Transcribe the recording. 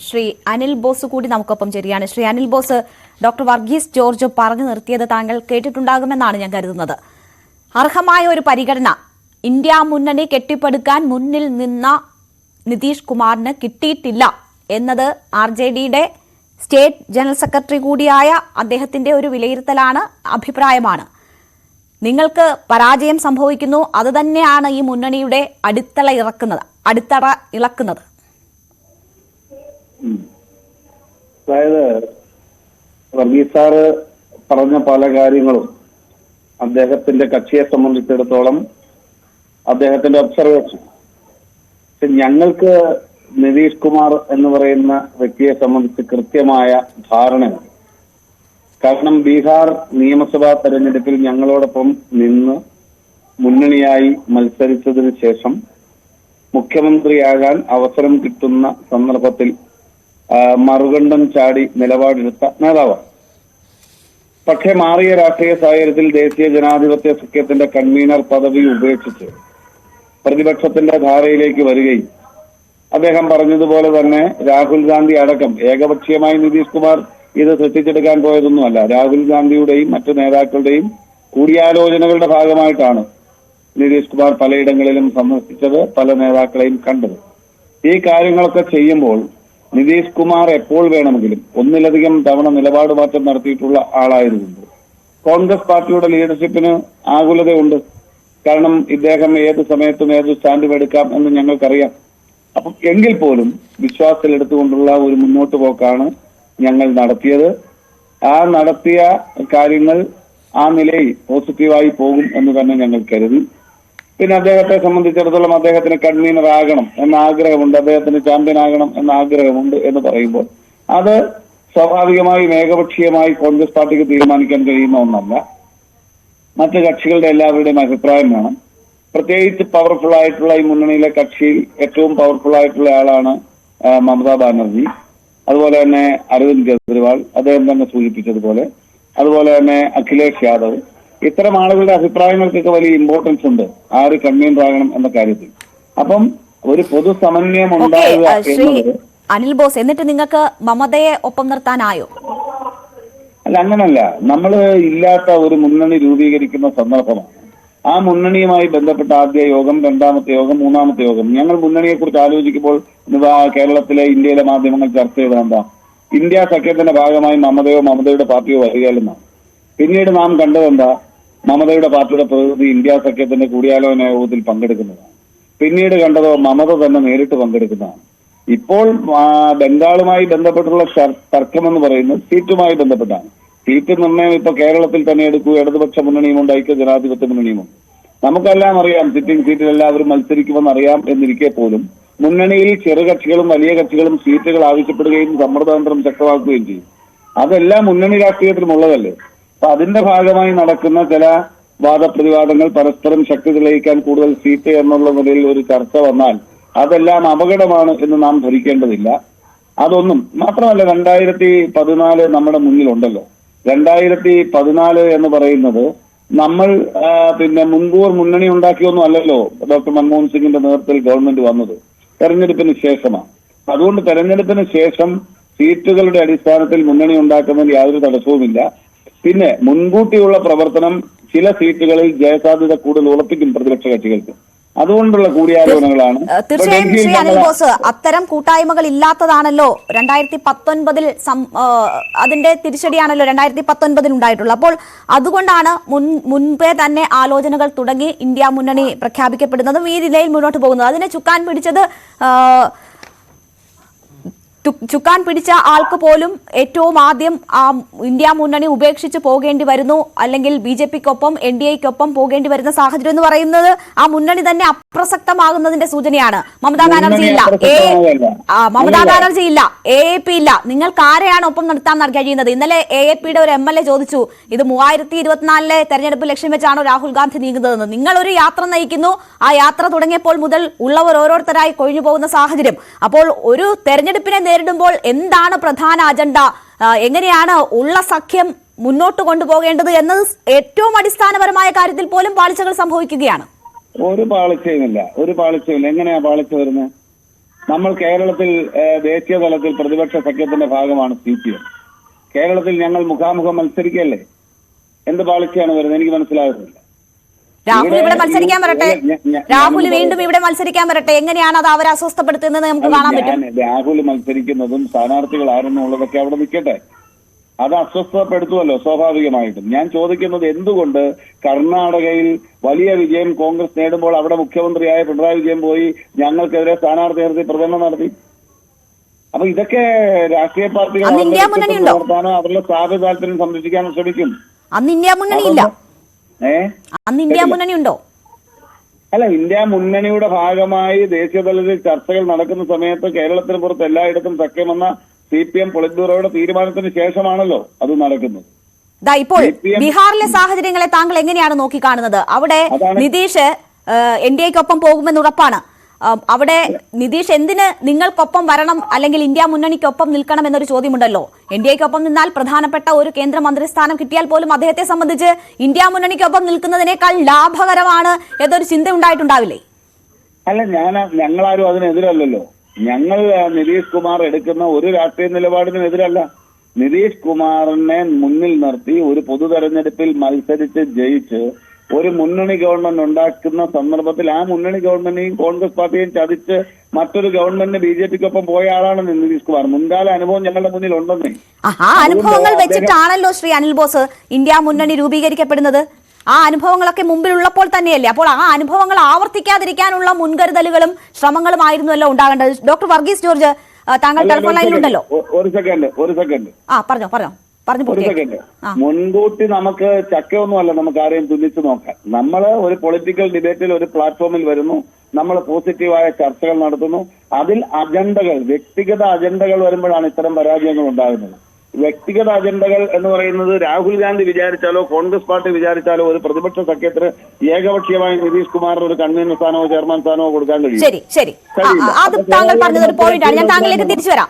Shri Anil boss കൂടി നമുക്കൊപ്പം ശരിയാണ്. Shri Anil boss, doctor Varghese George പറഞ്ഞു നിർത്തിയത് താങ്കൾ കേട്ടിട്ടുണ്ടാകുമെന്നാണ് ഞാൻ കരുതുന്നത്. അർഹമായ ഒരു പരിഗണന ഇന്ത്യ മുന്നണി കെട്ടിപ്പടുക്കാൻ മുന്നിൽ നിന്ന നിതീഷ് കുമാറിന് കിട്ടിയിട്ടില്ല എന്നത് RJDയുടെ സ്റ്റേറ്റ് ജനറൽ സെക്രട്ടറി കൂടിയായ അദ്ദേഹത്തിന്റെ ഒരു വിലയിരുത്തലാണ്, അഭിപ്രായമാണ്. നിങ്ങൾക്ക് പരാജയം സംഭവിക്കുന്നു, അത് തന്നെയാണ് ഈ മുന്നണിയുടെ അടിത്തറ ഇളക്കുന്നത്. അതായത് വർഗീസ് സാറ് പറഞ്ഞ പല കാര്യങ്ങളും അദ്ദേഹത്തിന്റെ കക്ഷിയെ സംബന്ധിച്ചിടത്തോളം അദ്ദേഹത്തിന്റെ ഒബ്സർവേഷൻ. ഞങ്ങൾക്ക് നിതീഷ് കുമാർ എന്ന് പറയുന്ന വ്യക്തിയെ സംബന്ധിച്ച് കൃത്യമായ ധാരണയാണ്. കാരണം ബീഹാർ നിയമസഭാ തെരഞ്ഞെടുപ്പിൽ ഞങ്ങളോടൊപ്പം നിന്ന് മുന്നണിയായി മത്സരിച്ചതിന് ശേഷം മുഖ്യമന്ത്രിയാകാൻ അവസരം കിട്ടുന്ന സന്ദർഭത്തിൽ മറുകണ്ഠം ചാടി നിലപാടെടുത്ത നേതാവാണ്. പക്ഷേ മാറിയ രാഷ്ട്രീയ സാഹചര്യത്തിൽ ദേശീയ ജനാധിപത്യ സഖ്യത്തിന്റെ കൺവീനർ പദവി ഉപേക്ഷിച്ച് പ്രതിപക്ഷത്തിന്റെ ധാരയിലേക്ക് വരികയും അദ്ദേഹം പറഞ്ഞതുപോലെ തന്നെ രാഹുൽ ഗാന്ധി അടക്കം ഏകപക്ഷീയമായി നിതീഷ് കുമാർ ഇത് സൃഷ്ടിച്ചെടുക്കാൻ പോയതൊന്നുമല്ല. രാഹുൽ ഗാന്ധിയുടെയും മറ്റു നേതാക്കളുടെയും കൂടിയാലോചനകളുടെ ഭാഗമായിട്ടാണ് നിതീഷ് കുമാർ പലയിടങ്ങളിലും സന്ദർശിച്ചത്, പല നേതാക്കളെയും കണ്ടത്. ഈ കാര്യങ്ങളൊക്കെ ചെയ്യുമ്പോൾ നിതീഷ് കുമാർ എപ്പോൾ വേണമെങ്കിലും ഒന്നിലധികം തവണ നിലപാട് മാറ്റം നടത്തിയിട്ടുള്ള ആളായതുകൊണ്ട് കോൺഗ്രസ് പാർട്ടിയുടെ ലീഡർഷിപ്പിന് ആകുലതയുണ്ട്. കാരണം ഇദ്ദേഹം ഏത് സമയത്തും ഏത് സ്റ്റാൻഡും എടുക്കാം എന്ന് ഞങ്ങൾക്കറിയാം. അപ്പം എങ്കിൽ പോലും വിശ്വാസത്തിലെടുത്തുകൊണ്ടുള്ള ഒരു മുന്നോട്ട് പോക്കാണ് ഞങ്ങൾ നടത്തിയത്. ആ നടത്തിയ കാര്യങ്ങൾ ആ നിലയിൽ പോസിറ്റീവായി പോകും എന്ന് തന്നെ ഞങ്ങൾ കരുതി. പിന്നെ അദ്ദേഹത്തെ സംബന്ധിച്ചിടത്തോളം അദ്ദേഹത്തിന് കൺവീനർ ആകണം എന്ന ആഗ്രഹമുണ്ട്, അദ്ദേഹത്തിന് ചാമ്പ്യൻ ആകണം എന്ന ആഗ്രഹമുണ്ട് എന്ന് പറയുമ്പോൾ അത് സ്വാഭാവികമായും ഏകപക്ഷീയമായി കോൺഗ്രസ് പാർട്ടിക്ക് തീരുമാനിക്കാൻ കഴിയുന്ന ഒന്നല്ല. മറ്റു കക്ഷികളുടെ എല്ലാവരുടെയും അഭിപ്രായം വേണം. പ്രത്യേകിച്ച് പവർഫുൾ ആയിട്ടുള്ള ഈ മുന്നണിയിലെ കക്ഷിയിൽ ഏറ്റവും പവർഫുൾ ആയിട്ടുള്ള ആളാണ് മമതാ ബാനർജി. അതുപോലെ തന്നെ അരവിന്ദ് കെജ്രിവാൾ അദ്ദേഹം തന്നെ സൂചിപ്പിച്ചതുപോലെ, അതുപോലെ തന്നെ അഖിലേഷ് യാദവ്. ഇത്തരം ആളുകളുടെ അഭിപ്രായങ്ങൾക്കൊക്കെ വലിയ ഇമ്പോർട്ടൻസ് ഉണ്ട് ആര് കൺവീനർ ആകണം എന്ന കാര്യത്തിൽ. അപ്പം ഒരു പൊതു സമന്വയം ഉണ്ടാവുക എന്നത്. അനിൽ ബോസ്, എന്നിട്ട് നിങ്ങൾക്ക് മമതയെ ഒപ്പം നിർത്താനായോ? അല്ല, അങ്ങനല്ല. നമ്മൾ ഇല്ലാത്ത ഒരു മുന്നണി രൂപീകരിക്കുന്ന സന്ദർഭമാണ്. ആ മുന്നണിയുമായി ബന്ധപ്പെട്ട ആദ്യ യോഗം, രണ്ടാമത്തെ യോഗം, മൂന്നാമത്തെ യോഗം. ഞങ്ങൾ മുന്നണിയെ കുറിച്ച് ആലോചിക്കുമ്പോൾ കേരളത്തിലെ ഇന്ത്യയിലെ മാധ്യമങ്ങൾ ചർച്ച ചെയ്തത് എന്താ? ഇന്ത്യ സഖ്യത്തിന്റെ ഭാഗമായി മമതയോ മമതയുടെ പാർട്ടിയോ വരികയല്ലെന്നാണ്. പിന്നീട് നാം കണ്ടതെന്താ? മമതയുടെ പാർട്ടിയുടെ പ്രതിനിധി ഇന്ത്യ സഖ്യത്തിന്റെ കൂടിയാലോചന യോഗത്തിൽ പങ്കെടുക്കുന്നതാണ്. പിന്നീട് കണ്ടതോ മമത തന്നെ നേരിട്ട് പങ്കെടുക്കുന്നതാണ്. ഇപ്പോൾ ബംഗാളുമായി ബന്ധപ്പെട്ടുള്ള തർക്കമെന്ന് പറയുന്നത് സീറ്റുമായി ബന്ധപ്പെട്ടാണ്. സീറ്റ് നിർണയം ഇപ്പൊ കേരളത്തിൽ തന്നെ എടുക്കൂ. ഇടതുപക്ഷ മുന്നണിയുമുണ്ട്, ഐക്യ ജനാധിപത്യ മുന്നണിയുമുണ്ട്. നമുക്കെല്ലാം അറിയാം സിറ്റിംഗ് സീറ്റിൽ എല്ലാവരും മത്സരിക്കുമെന്ന് അറിയാം. എന്നിരിക്കെ പോലും മുന്നണിയിൽ ചെറുകക്ഷികളും വലിയ കക്ഷികളും സീറ്റുകൾ ആവശ്യപ്പെടുകയും സമ്മർദ്ദതന്ത്രം ശക്തമാക്കുകയും ചെയ്യും. അതെല്ലാം മുന്നണി രാഷ്ട്രീയത്തിലും ഉള്ളതല്ലേ. അപ്പൊ അതിന്റെ ഭാഗമായി നടക്കുന്ന ചില വാദപ്രതിവാദങ്ങൾ, പരസ്പരം ശക്തി തെളിയിക്കാൻ കൂടുതൽ സീറ്റ് എന്നുള്ള നിലയിൽ ഒരു ചർച്ച വന്നാൽ അതെല്ലാം അപകടമാണ് എന്ന് നാം ധരിക്കേണ്ടതില്ല. അതൊന്നും മാത്രമല്ല, 2014 നമ്മുടെ മുന്നിലുണ്ടല്ലോ. 2014 എന്ന് പറയുന്നത് നമ്മൾ മുൻകൂർ മുന്നണി ഉണ്ടാക്കിയൊന്നും അല്ലല്ലോ. ഡോക്ടർ മൻമോഹൻ സിംഗിന്റെ നേതൃത്വത്തിൽ ഗവൺമെന്റ് വന്നത് തെരഞ്ഞെടുപ്പിന് ശേഷമാണ്. അതുകൊണ്ട് തെരഞ്ഞെടുപ്പിന് ശേഷം സീറ്റുകളുടെ അടിസ്ഥാനത്തിൽ മുന്നണി ഉണ്ടാക്കുന്നതിന് യാതൊരു തടസ്സവുമില്ല. പിന്നെ മുൻകൂട്ടിയുള്ള പ്രവർത്തനം ചില സീറ്റുകളിൽ ജയസാധ്യത കൂടുതൽ ഉറപ്പിക്കും പ്രതിപക്ഷ കക്ഷികൾക്ക്. അതുകൊണ്ടുള്ള കൂടിയാലോചനകളാണ്. തീർച്ചയായും ശ്രീ അനിൽ ബോസ്, അത്തരം കൂട്ടായ്മകൾ ഇല്ലാത്തതാണല്ലോ 2019 അതിന്റെ തിരിച്ചടിയാണല്ലോ 2019 ഉണ്ടായിട്ടുള്ളത്. അപ്പോൾ അതുകൊണ്ടാണ് മുൻപേ തന്നെ ആലോചനകൾ തുടങ്ങി ഇന്ത്യ മുന്നണി പ്രഖ്യാപിക്കപ്പെടുന്നതും ഈ നിലയിൽ മുന്നോട്ട് പോകുന്നത്. അതിനെ ചുക്കാൻ പിടിച്ച ആൾക്ക് പോലും ഏറ്റവും ആദ്യം ഇന്ത്യ മുന്നണി ഉപേക്ഷിച്ച് പോകേണ്ടി വരുന്നു, അല്ലെങ്കിൽ BJPക്കൊപ്പം NDAക്കൊപ്പം പോകേണ്ടി വരുന്ന സാഹചര്യം എന്ന് പറയുന്നത് ആ മുന്നണി തന്നെ അപ്രസക്തമാകുന്നതിന്റെ സൂചനയാണ്. മമതാ ബാനർജി ഇല്ല, AAP ഇല്ല. നിങ്ങൾക്ക് ആരെയാണ് ഒപ്പം നിർത്താൻ കഴിയുന്നത്? ഇന്നലെ AAPയുടെ ഒരു MLA ചോദിച്ചു, ഇത് 2024 തെരഞ്ഞെടുപ്പ് ലക്ഷ്യം വെച്ചാണോ രാഹുൽ ഗാന്ധി നീങ്ങുന്നതെന്ന്. നിങ്ങളൊരു യാത്ര നയിക്കുന്നു, ആ യാത്ര തുടങ്ങിയപ്പോൾ മുതൽ ഉള്ളവർ ഓരോരുത്തരായി കൊഴിഞ്ഞു പോകുന്ന സാഹചര്യം. അപ്പോൾ ഒരു തെരഞ്ഞെടുപ്പിനെ നേരിടുമ്പോൾ എന്താണ് പ്രധാന അജണ്ട, എങ്ങനെയാണ് ഉള്ള സഖ്യം മുന്നോട്ട് കൊണ്ടുപോകേണ്ടത് എന്നത് ഏറ്റവും അടിസ്ഥാനപരമായ കാര്യത്തിൽ പോലും പാളിച്ചകൾ സംഭവിക്കുകയാണ്. ഒരു പാളിച്ചയുമില്ല. എങ്ങനെയാ പാളിച്ച വരുന്നത്? നമ്മൾ കേരളത്തിൽ ദേശീയ തലത്തിൽ പ്രതിപക്ഷ സഖ്യത്തിന്റെ ഭാഗമാണ് CPM. കേരളത്തിൽ ഞങ്ങൾ മുഖാമുഖം മത്സരിക്കല്ലേ? എന്ത് പാളിച്ചയാണ് വരുന്നത്? എനിക്ക് മനസ്സിലാകുന്നില്ല. രാഹുൽ ഇവിടെ മത്സരിക്കാൻ വരട്ടെ, രാഹുൽ വീണ്ടും ഇവിടെ മത്സരിക്കാൻ വരട്ടെ. എങ്ങനെയാണ് അത് അവരെ അസ്വസ്ഥപ്പെടുത്തുന്നത് നമുക്ക് കാണാൻ പറ്റും. രാഹുൽ മത്സരിക്കുന്നതും സ്ഥാനാർത്ഥികൾ ആരെന്നുള്ളതൊക്കെ അവിടെ നിൽക്കട്ടെ, അത് അസ്വസ്ഥപ്പെടുത്തുമല്ലോ സ്വാഭാവികമായിട്ടും. ഞാൻ ചോദിക്കുന്നത് എന്തുകൊണ്ട് കർണാടകയിൽ വലിയ വിജയം കോൺഗ്രസ് നേടുമ്പോൾ അവിടെ മുഖ്യമന്ത്രിയായ പിണറായി വിജയൻ പോയി ഞങ്ങൾക്കെതിരെ സ്ഥാനാർത്ഥി നിർത്തി പ്രചരണം നടത്തി? അപ്പൊ ഇതൊക്കെ രാഷ്ട്രീയ പാർട്ടികൾ നടത്താനോ അവരുടെ സ്ഥാപിത താല്പര്യം സംരക്ഷിക്കാനോ ശ്രമിക്കും. അന്ന് ഇന്ത്യ മുന്നണി ഇല്ല. അന്ന് ഇന്ത്യ മുന്നണി ഉണ്ടോ? അല്ല, ഇന്ത്യ മുന്നണിയുടെ ഭാഗമായി ദേശീയ തലത്തിൽ ചർച്ചകൾ നടക്കുന്ന സമയത്ത് കേരളത്തിന് പുറത്ത് എല്ലായിടത്തും സഖ്യമെന്ന CPM പൊളിറ്റ് ബ്യൂറോയുടെ തീരുമാനത്തിന് ശേഷമാണല്ലോ അത് നടക്കുന്നത്. ഇപ്പോൾ ബീഹാറിലെ സാഹചര്യങ്ങളെ താങ്കൾ എങ്ങനെയാണ് നോക്കിക്കാണുന്നത്? അവിടെ നിതീഷ് NDAക്കൊപ്പം പോകുമെന്ന് ഉറപ്പാണ്. അവിടെ നിതീഷ് എന്തിന് നിങ്ങൾക്കൊപ്പം വരണം അല്ലെങ്കിൽ ഇന്ത്യ മുന്നണിക്കൊപ്പം നിൽക്കണം എന്നൊരു ചോദ്യമുണ്ടല്ലോ. NDAക്കൊപ്പം നിന്നാൽ പ്രധാനപ്പെട്ട ഒരു കേന്ദ്രമന്ത്രി സ്ഥാനം കിട്ടിയാൽ പോലും അദ്ദേഹത്തെ സംബന്ധിച്ച് ഇന്ത്യ മുന്നണിക്കൊപ്പം നിൽക്കുന്നതിനേക്കാൾ ലാഭകരമാണ് എന്നൊരു ചിന്ത ഉണ്ടായിട്ടുണ്ടാവില്ലേ? അല്ല, ഞങ്ങളാരും അതിനെതിരല്ലല്ലോ. ഞങ്ങൾ നിതീഷ് കുമാർ എടുക്കുന്ന ഒരു രാഷ്ട്രീയ നിലപാടിനെതിരല്ല. നിതീഷ് കുമാറിനെ മുന്നിൽ നിർത്തി ഒരു പൊതു തെരഞ്ഞെടുപ്പിൽ മത്സരിച്ച് ജയിച്ച് ഒരു മുന്നണി ഗവൺമെന്റ് ഉണ്ടാക്കുന്ന സന്ദർഭത്തിൽ ആ മുന്നണി ഗവൺമെന്റിനെയും കോൺഗ്രസ് പാർട്ടിയെയും ചതിച്ച് മറ്റൊരു ഗവൺമെന്റിന് BJPക്കൊപ്പം പോയ ആളാണ് നിതീഷ് കുമാർ. മുൻകാല അനുഭവം ഞങ്ങളുടെ മുന്നിൽ ഉണ്ടെന്നേ. ആ അനുഭവങ്ങൾ വെച്ചിട്ടാണല്ലോ ശ്രീ അനിൽ ബോസ് ഇന്ത്യ മുന്നണി രൂപീകരിക്കപ്പെടുന്നത്. ആ അനുഭവങ്ങളൊക്കെ മുമ്പിലുള്ളപ്പോൾ തന്നെയല്ലേ. അപ്പോൾ ആ അനുഭവങ്ങൾ ആവർത്തിക്കാതിരിക്കാനുള്ള മുൻകരുതലുകളും ശ്രമങ്ങളുമായിരുന്നല്ലോ ഉണ്ടാകേണ്ടത്. ഡോക്ടർ വർഗീസ് ജോർജ് താങ്കൾ ടെലിഫോൺ ലൈനിലുണ്ടല്ലോ. ഒരു സെക്കൻഡ് ഒരു സെക്കൻഡ്. മുൻകൂട്ടി നമുക്ക് ചക്കയൊന്നുമല്ല നമുക്ക് ആരെയും തുന്നിച്ചു നോക്കാൻ. നമ്മൾ ഒരു പൊളിറ്റിക്കൽ ഡിബേറ്റിൽ ഒരു പ്ലാറ്റ്ഫോമിൽ വരുന്നു, നമ്മൾ പോസിറ്റീവായ ചർച്ചകൾ നടത്തുന്നു. അതിൽ വ്യക്തിഗത അജണ്ടകൾ വരുമ്പോഴാണ് ഇത്തരം പരാജയങ്ങൾ ഉണ്ടാകുന്നത്. വ്യക്തിഗത അജണ്ടകൾ എന്ന് പറയുന്നത് രാഹുൽ ഗാന്ധി വിചാരിച്ചാലോ കോൺഗ്രസ് പാർട്ടി വിചാരിച്ചാലോ ഒരു പ്രതിപക്ഷ സഖ്യത്തിന് ഏകപക്ഷീയമായി നിതീഷ് കുമാറിന് ഒരു കൺവീനർ സ്ഥാനമോ ചെയർമാൻ സ്ഥാനമോ കൊടുക്കാൻ കഴിയും. ശരി, അത് താങ്കൾ പറഞ്ഞത് ഒരു പോയിന്റാണ്. ഞാൻ താങ്കളിലേക്ക് തിരിച്ചു വരാം.